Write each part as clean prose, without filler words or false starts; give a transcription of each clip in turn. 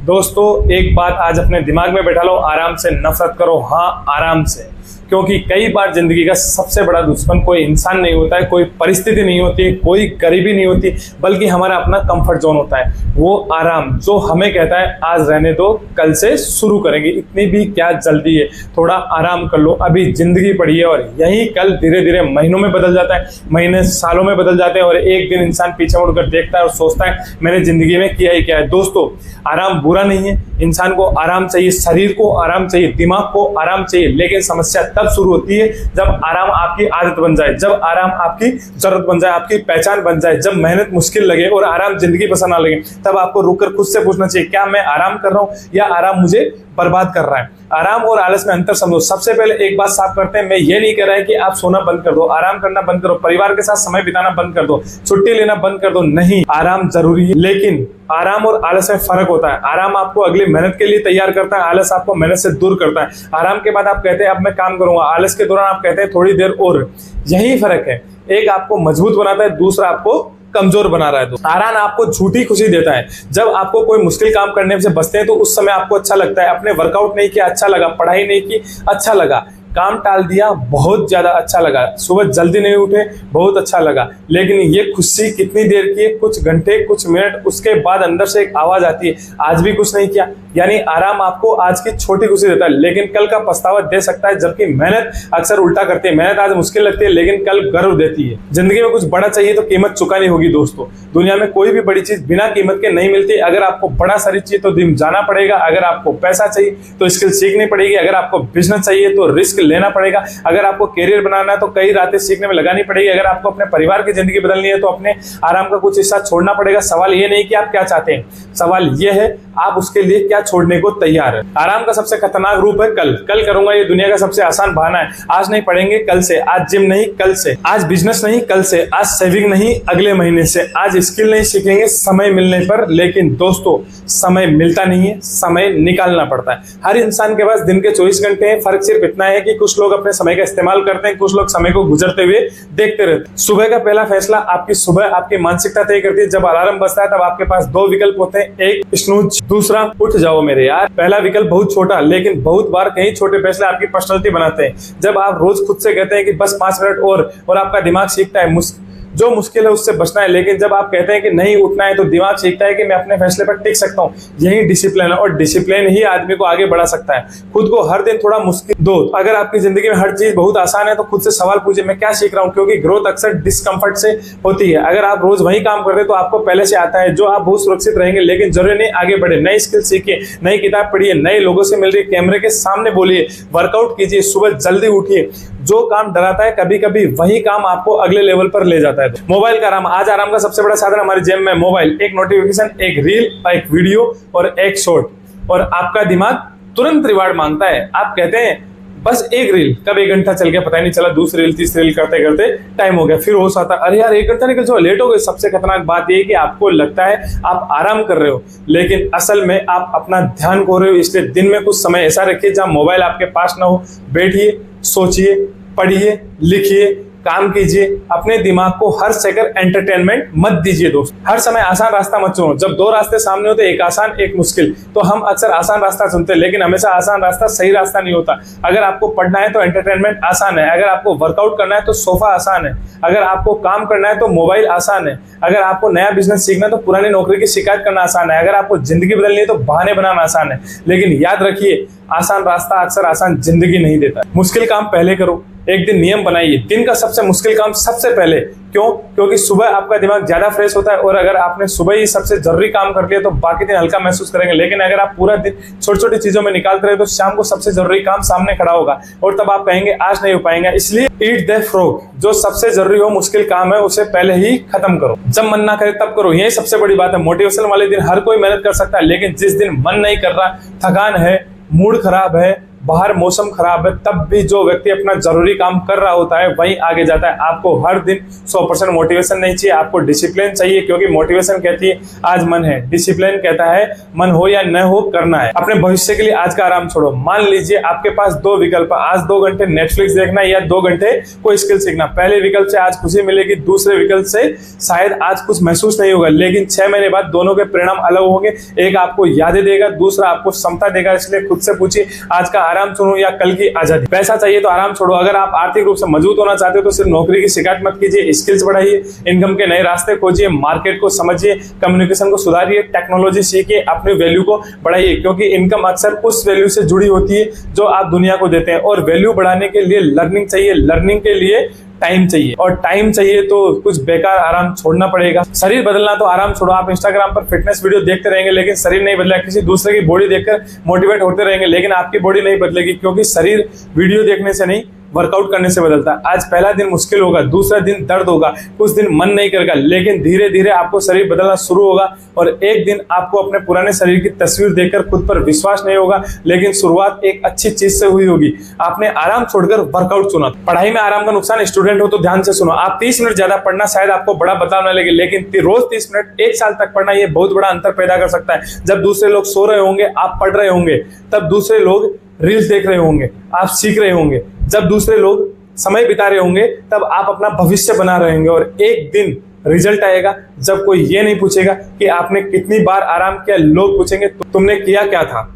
दोस्तों एक बात आज अपने दिमाग में बैठा लो, आराम से नफरत करो। हाँ, आराम से। क्योंकि कई बार जिंदगी का सबसे बड़ा दुश्मन कोई इंसान नहीं होता है, कोई परिस्थिति नहीं होती है, कोई गरीबी नहीं होती, बल्कि हमारा अपना कंफर्ट जोन होता है, वो आराम, जो हमें कहता है आज रहने दो, कल से शुरू करेंगे, इतनी भी क्या जल्दी है, थोड़ा आराम कर लो, अभी जिंदगी पड़ी है। और यही कल धीरे धीरे महीनों में बदल जाता है, महीने सालों में बदल जाते हैं, और एक दिन इंसान पीछे मुड़कर देखता है और सोचता है मैंने जिंदगी में किया ही क्या है। दोस्तों, आराम बुरा नहीं है, इंसान को आराम चाहिए, शरीर को आराम चाहिए, दिमाग को आराम चाहिए, लेकिन समस्या तब शुरू होती है जब आराम आपकी आदत बन जाए, जब आराम आपकी जरूरत बन जाए, आपकी पहचान बन जाए, जब मेहनत मुश्किल लगे और आराम जिंदगी पसंद ना लगे, तब आपको रुककर खुद से पूछना चाहिए क्या मैं आराम कर रहा हूं या आराम मुझे बर्बाद कर रहा है। आराम और आलस में अंतर समझो। सबसे पहले एक बात साफ करते हैं, मैं ये नहीं कह रहा है कि आप सोना बंद कर दो, आराम करना बंद करो, परिवार के साथ समय बिताना बंद कर दो, छुट्टी लेना बंद कर दो, नहीं, आराम जरूरी है, लेकिन आराम और आलस में फर्क होता है। आराम आपको अगली मेहनत के लिए तैयार करता है, आलस आपको मेहनत से दूर करता है। आराम के बाद आप कहते हैं अब मैं काम करूंगा, आलस के दौरान आप कहते हैं थोड़ी देर और। यही फर्क है, एक आपको मजबूत बनाता है, दूसरा आपको कमजोर बना रहा है। तो आराम आपको झूठी खुशी देता है। जब आपको कोई मुश्किल काम करने से बचते हैं तो उस समय आपको अच्छा लगता है, आपने वर्कआउट नहीं किया अच्छा लगा, पढ़ाई नहीं की अच्छा लगा, काम टाल दिया बहुत ज्यादा अच्छा लगा, सुबह जल्दी नहीं उठे बहुत अच्छा लगा। लेकिन ये खुशी कितनी देर की है, कुछ घंटे कुछ मिनट, उसके बाद अंदर से एक आवाज आती है आज भी कुछ नहीं किया। यानी आराम आपको आज की छोटी खुशी देता है, लेकिन कल का पछतावा दे सकता है। जबकि मेहनत अक्सर उल्टा करती है, मेहनत आज मुश्किल लगती है लेकिन कल गर्व देती है। जिंदगी में कुछ बड़ा चाहिए तो कीमत चुकानी होगी। दोस्तों, दुनिया में कोई भी बड़ी चीज बिना कीमत के नहीं मिलती। अगर आपको बड़ा सारी चाहिए तो दिन जाना पड़ेगा, अगर आपको पैसा चाहिए तो स्किल सीखनी पड़ेगी, अगर आपको बिजनेस चाहिए तो रिस्क लेना पड़ेगा, अगर आपको कैरियर बनाना है तो कई रातें सीखने में लगानी पड़ेगी, अगर आपको अपने परिवार की जिंदगी बदलनी है तो अपने आराम का कुछ हिस्सा छोड़ना पड़ेगा। सवाल ये नहीं कि आप क्या चाहते हैं, सवाल ये है आप उसके लिए क्या छोड़ने को तैयार है। आराम का सबसे खतरनाक रूप है कल करूंगा, ये दुनिया का सबसे आसान बहाना है। आज नहीं पढ़ेंगे कल से, आज जिम नहीं कल से, आज बिजनेस नहीं कल से, आज सेविंग नहीं अगले महीने से, आज स्किल नहीं सीखेंगे समय मिलने पर। लेकिन दोस्तों, समय मिलता नहीं है, समय निकालना पड़ता है। हर इंसान के पास दिन के 24 घंटे हैं, फर्क सिर्फ इतना है कि कुछ लोग अपने समय का इस्तेमाल करते हैं, कुछ लोग समय को गुजरते हुए देखते रहते हैं। सुबह का पहला फैसला आपकी सुबह आपकी मानसिकता तय करती है। जब अलार्म बजता है तब आपके पास दो विकल्प होते हैं, एक स्नूज, दूसरा उठ जाओ मेरे यार। पहला विकल्प बहुत छोटा, लेकिन बहुत बार कई छोटे फैसले आपकी पर्सनालिटी बनाते हैं। जब आप रोज खुद से कहते हैं कि बस 5 मिनट और आपका दिमाग सीखता है जो मुश्किल है उससे बचना है, लेकिन जब आप कहते हैं कि नहीं उठना है तो दिमाग सीखता है कि मैं अपने फैसले पर टिक सकता हूँ। यही डिसिप्लिन है, और डिसिप्लिन ही आदमी को आगे बढ़ा सकता है। खुद को हर दिन थोड़ा मुश्किल दो। अगर आपकी जिंदगी में हर चीज बहुत आसान है तो खुद से सवाल पूछिए मैं क्या सीख रहा हूँ, क्योंकि ग्रोथ अक्सर डिस्कम्फर्ट से होती है। अगर आप रोज वही काम कर रहे हैं तो आपको पहले से आता है, जो आप बहुत सुरक्षित रहेंगे, लेकिन जरूरी नहीं आगे बढ़े। नई स्किल सीखिए, नई किताब पढ़िए, नए लोगों से मिल रही, कैमरे के सामने बोलिए, वर्कआउट कीजिए, सुबह जल्दी उठिए। जो काम डराता है कभी कभी वही काम आपको अगले लेवल पर ले जाता है। मोबाइल का आराम, आज आराम का सबसे बड़ा साधन हमारी जेब में मोबाइल। एक नोटिफिकेशन, एक रील, एक वीडियो और एक शॉर्ट, और आपका दिमाग तुरंत रिवार्ड मांगता है। आप कहते हैं बस एक रील, कब 1 घंटा चल गया पता ही नहीं चला, दूसरी रील तीसरी रील करते करते टाइम हो गया, फिर होश आता अरे यार 1 घंटा निकल जाओ, लेट हो गए। सबसे खतरनाक बात यह है कि आपको लगता है आप आराम कर रहे हो, लेकिन असल में आप अपना ध्यान खो रहे हो। इसलिए दिन में कुछ समय ऐसा रखिए जहां मोबाइल आपके पास ना हो, बैठिए, सोचिए, पढ़िए, लिखिए, काम कीजिए। अपने दिमाग को हर सेकंड एंटरटेनमेंट मत दीजिए। दोस्त, हर समय आसान रास्ता मत चुनो। जब 2 रास्ते सामने होते, एक आसान एक मुश्किल, तो हम अक्सर आसान रास्ता चुनते हैं, लेकिन हमेशा आसान रास्ता सही रास्ता नहीं होता। अगर आपको पढ़ना है तो एंटरटेनमेंट आसान है, अगर आपको वर्कआउट करना है तो सोफा आसान है, अगर आपको काम करना है तो मोबाइल आसान है, अगर आपको नया बिजनेस सीखना है तो पुरानी नौकरी की शिकायत करना आसान है, अगर आपको जिंदगी बदलनी है तो बहाने बनाना आसान है। लेकिन याद रखिए, आसान रास्ता अक्सर आसान जिंदगी नहीं देता। मुश्किल काम पहले करो। एक दिन नियम बनाइए, दिन का सबसे मुश्किल काम सबसे पहले। क्यों? क्योंकि सुबह आपका दिमाग ज्यादा फ्रेश होता है, और अगर आपने सुबह ही सबसे जरूरी काम कर लिया तो बाकी दिन हल्का महसूस करेंगे। लेकिन अगर आप पूरा दिन छोटी छोटी चीजों में निकालते रहे तो शाम को सबसे जरूरी काम सामने खड़ा होगा, और तब आप कहेंगे आज नहीं हो पाएंगे। इसलिए ईट द फ्रॉग, जो सबसे जरूरी हो मुश्किल काम है उसे पहले ही खत्म करो। जब मन ना करे तब करो, यही सबसे बड़ी बात है। मोटिवेशन वाले दिन हर कोई मेहनत कर सकता है, लेकिन जिस दिन मन नहीं कर रहा, थकान है, मूड खराब है, बाहर मौसम खराब है, तब भी जो व्यक्ति अपना जरूरी काम कर रहा होता है वहीं आगे जाता है। आपको हर दिन 100% मोटिवेशन नहीं चाहिए, आपको डिसिप्लिन चाहिए, क्योंकि मोटिवेशन कहती है आज मन है, डिसिप्लिन कहता है मन हो या न हो करना है। अपने भविष्य के लिए आज का आराम छोड़ो। मान लीजिए आपके पास दो विकल्प, आज 2 घंटे नेटफ्लिक्स देखना या 2 घंटे कोई स्किल सीखना। पहले विकल्प से आज खुशी मिलेगी, दूसरे विकल्प से शायद आज कुछ महसूस नहीं होगा, लेकिन 6 महीने बाद दोनों के परिणाम अलग होंगे। एक आपको यादें देगा, दूसरा आपको क्षमता देगा। इसलिए खुद से पूछिए आज का आराम चुनो या कल की आजादी। पैसा चाहिए तो आराम छोड़ो। अगर आप आर्थिक रूप से मजबूत होना चाहते हो तो सिर्फ नौकरी की शिकायत मत कीजिए, स्किल्स बढ़ाइए, इनकम के नए रास्ते खोजिए, मार्केट को समझिए, कम्युनिकेशन को सुधारिए, टेक्नोलॉजी सीखिए, अपनी वैल्यू को बढ़ाइए, क्योंकि इनकम अक्सर उस वैल्यू से जुड़ी होती है जो आप दुनिया को देते हैं। और वैल्यू बढ़ाने के लिए लर्निंग चाहिए, लर्निंग के लिए टाइम चाहिए, और टाइम चाहिए तो कुछ बेकार आराम छोड़ना पड़ेगा। शरीर बदलना तो आराम छोड़ो। आप इंस्टाग्राम पर फिटनेस वीडियो देखते रहेंगे लेकिन शरीर नहीं बदलेगा, किसी दूसरे की बॉडी देखकर मोटिवेट होते रहेंगे लेकिन आपकी बॉडी नहीं बदलेगी, क्योंकि शरीर वीडियो देखने से नहीं वर्कआउट करने से बदलता है। आज पहला दिन मुश्किल होगा, दूसरा दिन दर्द होगा, कुछ दिन मन नहीं करेगा, लेकिन धीरे धीरे आपको शरीर बदलना शुरू होगा और एक दिन आपको अपने पुराने शरीर की तस्वीर देखकर खुद पर विश्वास नहीं होगा, लेकिन शुरुआत एक अच्छी चीज से हुई होगी। आपने आराम छोड़कर वर्कआउट चुना। पढ़ाई में आराम का नुकसान, स्टूडेंट हो तो ध्यान से सुनो। आप 30 मिनट ज्यादा पढ़ना शायद आपको बड़ा बदलाव न लगे, लेकिन रोज 30 मिनट 1 साल तक पढ़ना ये बहुत बड़ा अंतर पैदा कर सकता है। जब दूसरे लोग सो रहे होंगे आप पढ़ रहे होंगे, तब दूसरे लोग रील्स देख रहे होंगे आप सीख रहे होंगे, जब दूसरे लोग समय बिता रहे होंगे तब आप अपना भविष्य बना रहे होंगे। और एक दिन रिजल्ट आएगा जब कोई ये नहीं पूछेगा कि आपने कितनी बार आराम किया, लोग पूछेंगे तुमने किया क्या था।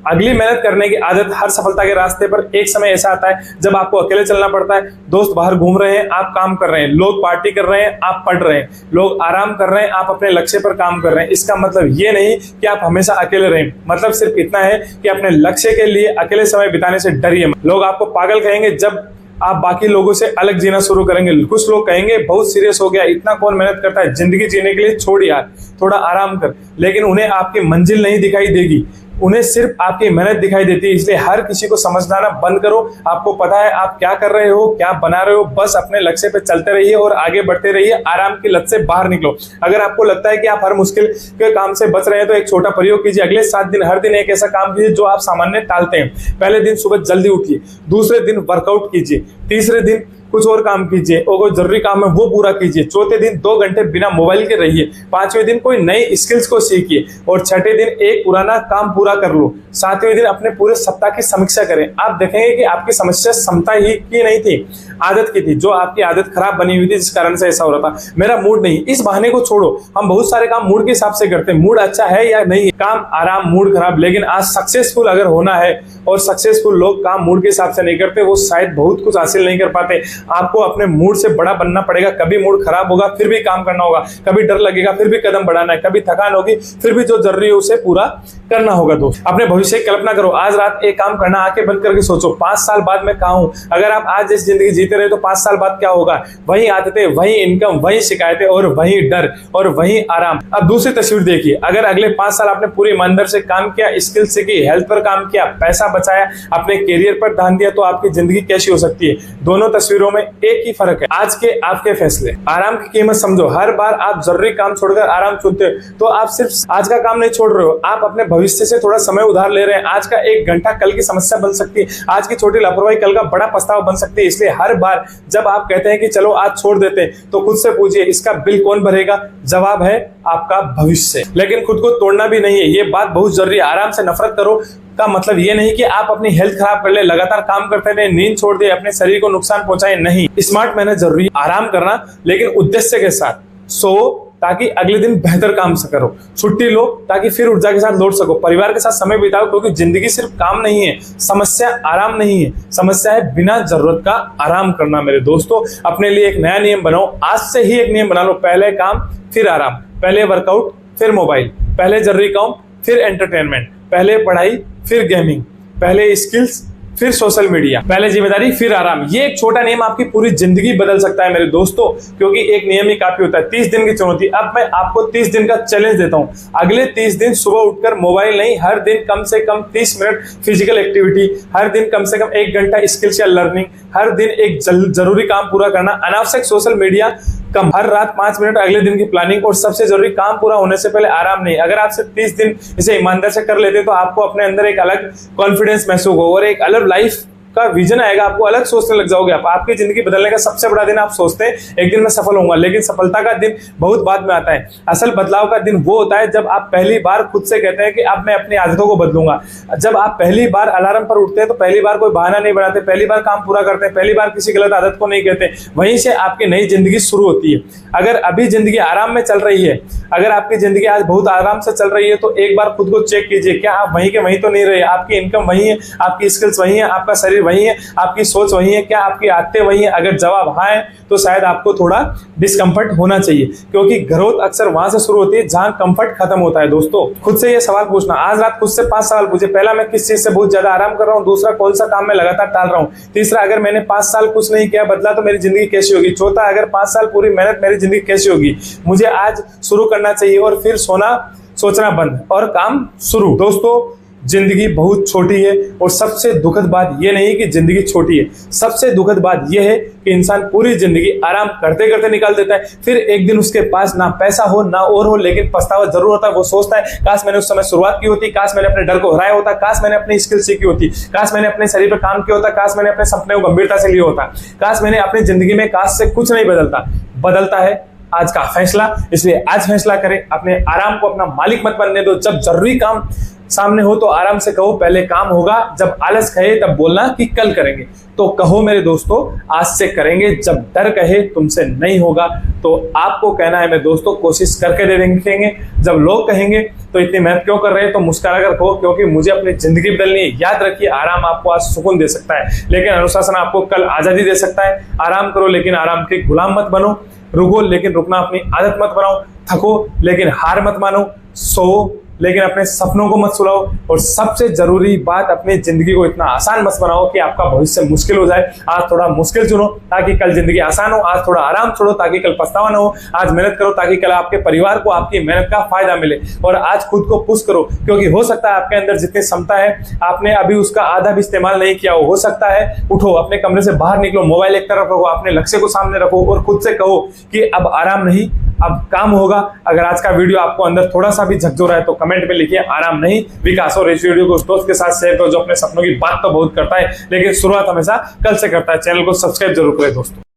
अगली मेहनत करने की आदत हर सफलता के रास्ते पर एक समय ऐसा आता है जब आपको अकेले चलना पड़ता है। दोस्त बाहर घूम रहे हैं, आप काम कर रहे हैं, लोग पार्टी कर रहे हैं, आप पढ़ रहे हैं, लोग आराम कर रहे हैं, आप अपने लक्ष्य पर काम कर रहे हैं। इसका मतलब ये नहीं कि आप हमेशा अकेले रहें, मतलब सिर्फ इतना है कि अपने लक्ष्य के लिए अकेले समय बिताने से डरिए। लोग आपको पागल कहेंगे जब आप बाकी लोगों से अलग जीना शुरू करेंगे। कुछ लोग कहेंगे बहुत सीरियस हो गया, इतना कौन मेहनत करता है, जिंदगी जीने के लिए छोड़ यार, थोड़ा आराम कर। लेकिन उन्हें आपकी मंजिल नहीं दिखाई देगी, उन्हें सिर्फ आपकी मेहनत दिखाई देती है। इसलिए हर किसी को समझना बंद करो। आपको पता है आप क्या कर रहे हो, क्या बना रहे हो, बस अपने लक्ष्य पे चलते रहिए और आगे बढ़ते रहिए। आराम की लत से बाहर निकलो। अगर आपको लगता है कि आप हर मुश्किल के काम से बच रहे हैं तो एक छोटा प्रयोग कीजिए। अगले 7 दिन हर दिन एक ऐसा काम कीजिए जो आप सामान्य टालते हैं। पहले दिन सुबह जल्दी उठिए, दूसरे दिन वर्कआउट कीजिए, तीसरे दिन कुछ और काम कीजिए और कोई जरूरी काम है वो पूरा कीजिए, चौथे दिन 2 घंटे बिना मोबाइल के रहिए, 5वें दिन कोई नई स्किल्स को सीखिए और 6ठे दिन एक पुराना काम पूरा कर लो, 7वें दिन अपने पूरे सप्ताह की समीक्षा करें। आप देखेंगे कि आपकी समस्या क्षमता ही की नहीं थी, आदत की थी, जो आपकी आदत खराब बनी हुई थी जिस कारण से ऐसा हो रहा था। मेरा मूड नहीं, इस बहाने को छोड़ो। हम बहुत सारे काम मूड के हिसाब से करते हैं, मूड अच्छा है या नहीं, काम आराम मूड खराब। लेकिन आज सक्सेसफुल अगर होना है, और सक्सेसफुल लोग काम मूड के हिसाब से नहीं करते, वो शायद बहुत कुछ हासिल नहीं कर पाते। आपको अपने मूड से बड़ा बनना पड़ेगा। कभी मूड खराब होगा फिर भी काम करना होगा, कभी डर लगेगा फिर भी कदम बढ़ाना है, कभी थकान होगी फिर भी जो जरूरी है उसे पूरा करना होगा। दोस्त अपने भविष्य की कल्पना करो। आज रात एक काम करना, आंखें बंद करके सोचो 5 साल बाद मैं कहां हूं। अगर आप आज जैसी जिंदगी जीते रहे तो 5 साल बाद क्या होगा? वही आदतें, वही इनकम, वही शिकायतें और वही डर और वही आराम। अब दूसरी तस्वीर देखिए। अगर अगले 5 साल आपने पूरी ईमानदारी से काम किया, स्किल सीखी, हेल्थ पर काम किया, पैसा बचाया, अपने करियर पर ध्यान दिया, तो आपकी जिंदगी कैसी हो सकती है? दोनों तस्वीरों में एक ही फर्क है, आज के आपके फैसले। आराम की कीमत समझो। हर बार आप जरूरी काम छोड़कर आराम चुनते हो तो आप सिर्फ आज का काम नहीं छोड़ रहे हो, आप अपने भविष्य से थोड़ा समय उधार ले रहे हैं। आज का 1 घंटा कल की समस्या बन सकती है, आज की छोटी लापरवाही कल का बड़ा पछतावा बन सकती है। इसलिए हर बार जब आप कहते हैं कि चलो आज छोड़ देते हैं, तो खुद से पूछिए इसका बिल कौन भरेगा? जवाब है आपका भविष्य। लेकिन खुद को तोड़ना भी नहीं है, ये बात बहुत जरूरी है। आराम से नफरत करो का मतलब ये नहीं कि आप अपनी हेल्थ खराब कर ले, लगातार काम करते रहे, नींद छोड़ दे, अपने शरीर को नुकसान पहुंचाए, नहीं। स्मार्ट मेहनत जरूरी है, आराम करना लेकिन उद्देश्य के साथ। सो ताकि अगले दिन बेहतर काम से करो, छुट्टी लो ताकि फिर ऊर्जा के साथ लौट सको, परिवार के साथ समय बिताओ, क्योंकि जिंदगी सिर्फ काम नहीं है, समस्या आराम नहीं है, समस्या है बिना जरूरत का आराम करना। मेरे दोस्तों अपने लिए एक नया नियम बनाओ, आज से ही एक नियम बना लो। पहले काम फिर आराम, पहले वर्कआउट फिर मोबाइल, पहले जरूरी काम फिर एंटरटेनमेंट, पहले पढ़ाई फिर गेमिंग, पहले स्किल्स फिर सोशल मीडिया, पहले जिम्मेदारी फिर आराम। ये एक छोटा नियम आपकी पूरी जिंदगी बदल सकता है मेरे दोस्तों, क्योंकि एक नियम ही काफी होता है। 30 दिन की चुनौती। अब मैं आपको 30 दिन का चैलेंज देता हूं। अगले 30 दिन सुबह उठकर मोबाइल नहीं, हर दिन कम से कम 30 मिनट फिजिकल एक्टिविटी, हर दिन कम से कम 1 घंटा स्किल्स या लर्निंग, हर दिन एक जरूरी काम पूरा करना, अनावश्यक सोशल मीडिया कम, हर रात 5 मिनट अगले दिन की प्लानिंग, और सबसे जरूरी काम पूरा होने से पहले आराम नहीं। अगर आप सिर्फ 30 दिन इसे ईमानदार से कर लेते हैं तो आपको अपने अंदर एक अलग कॉन्फिडेंस महसूस होगा और एक अलग लाइफ का विजन आएगा, आपको अलग सोचने लग जाओगे। आप आपकी जिंदगी बदलने का सबसे बड़ा दिन आप सोचते हैं एक दिन में सफल होऊंगा, लेकिन सफलता का दिन बहुत बाद में आता है। असल बदलाव का दिन वो होता है जब आप पहली बार खुद से कहते हैं कि अब मैं अपनी आदतों को बदलूंगा। जब आप पहली बार अलार्म पर उठते हैं तो पहली बार कोई बहाना नहीं बनाते, पहली बार काम पूरा करते हैं, पहली बार किसी गलत आदत को नहीं कहते, वहीं से आपकी नई जिंदगी शुरू होती है। अगर अभी जिंदगी आराम में चल रही है, अगर आपकी जिंदगी आज बहुत आराम से चल रही है, तो एक बार खुद को चेक कीजिए, क्या आप वहीं के वहीं तो नहीं रहे? आपकी इनकम वही है, आपकी स्किल्स वही है, आपका शरीर वही है, आपकी सोच वही है, क्या आपकी आदतें वही है? अगर जवाब हाँ है तो शायद आपको थोड़ा डिस्कंफर्ट होना चाहिए, क्योंकि ग्रोथ अक्सर वहां से शुरू होती है जहां कंफर्ट खत्म होता है। दोस्तों, खुद से ये सवाल पूछना, आज रात खुद से 5 सवाल पूछे। पहला, मैं किस चीज से बहुत ज्यादा आराम कर रहा हूँ? दूसरा, कौन सा काम मैं लगातार टाल रहा हूँ? तीसरा, अगर मैंने 5 साल कुछ नहीं किया बदला तो मेरी जिंदगी कैसी होगी? चौथा, अगर 5 साल पूरी मेहनत मेरी जिंदगी कैसी होगी? मुझे आज शुरू करना चाहिए और फिर सोचना बंद और काम शुरू। दोस्तों, जिंदगी बहुत छोटी है और सबसे दुखद बात यह नहीं कि जिंदगी छोटी है, सबसे दुखद बात यह है कि इंसान पूरी जिंदगी आराम करते करते निकाल देता है। फिर एक दिन उसके पास ना पैसा हो ना और हो, लेकिन पछतावा जरूर होता है। वो सोचता है काश मैंने उस समय शुरुआत की होती, काश मैंने अपने डर को हराया होता, काश मैंने अपनी स्किल सीखी होती, काश मैंने अपने शरीर पर काम किया होता, काश मैंने अपने सपने को गंभीरता से लिया होता, काश मैंने अपनी जिंदगी में काश से कुछ नहीं बदलता है आज का फैसला। इसलिए आज फैसला करें, अपने आराम को अपना मालिक मत बनने दो। जब जरूरी काम सामने हो तो आराम से कहो पहले काम होगा, जब आलस कहे तब बोलना कि कल करेंगे। तो कहो मेरे दोस्तों आज से करेंगे, जब डर कहे तुमसे नहीं होगा तो आपको कहना है मेरे दोस्तों कोशिश करके दे देंगे। जब लोग कहेंगे तो इतनी मेहनत क्यों कर रहे हैं, तो मुस्कुरा कर कहो क्योंकि मुझे अपनी जिंदगी बदलनी है। याद रखिए, आराम आपको आज सुकून दे सकता है, लेकिन अनुशासन आपको कल आजादी दे सकता है। आराम करो लेकिन आराम के गुलाम मत बनो, रुको लेकिन रुकना अपनी आदत मत बनाओ, थको लेकिन हार मत मानो, सो लेकिन अपने सपनों को मत सुलाओ, और सबसे जरूरी बात, अपनी जिंदगी को इतना आसान मत बनाओ कि आपका भविष्य मुश्किल हो जाए। आज थोड़ा मुश्किल चुनो ताकि कल जिंदगी आसान हो, आज थोड़ा आराम छोड़ो ताकि कल पछतावा न हो, आज मेहनत करो ताकि कल आपके परिवार को आपकी मेहनत का फायदा मिले, और आज खुद को पुश करो क्योंकि हो सकता है आपके अंदर जितनी क्षमता है आपने अभी उसका आधा भी इस्तेमाल नहीं किया हो सकता है। उठो, अपने कमरे से बाहर निकलो, मोबाइल एक तरफ रखो, अपने लक्ष्य को सामने रखो और खुद से कहो कि अब आराम नहीं, अब काम होगा। अगर आज का वीडियो आपको अंदर थोड़ा सा भी झकझोर है तो कमेंट में लिखिए आराम नहीं विकास, और इस वीडियो को उस दोस्त के साथ शेयर करो जो अपने सपनों की बात तो बहुत करता है लेकिन शुरुआत हमेशा कल से करता है। चैनल को सब्सक्राइब जरूर करें दोस्तों।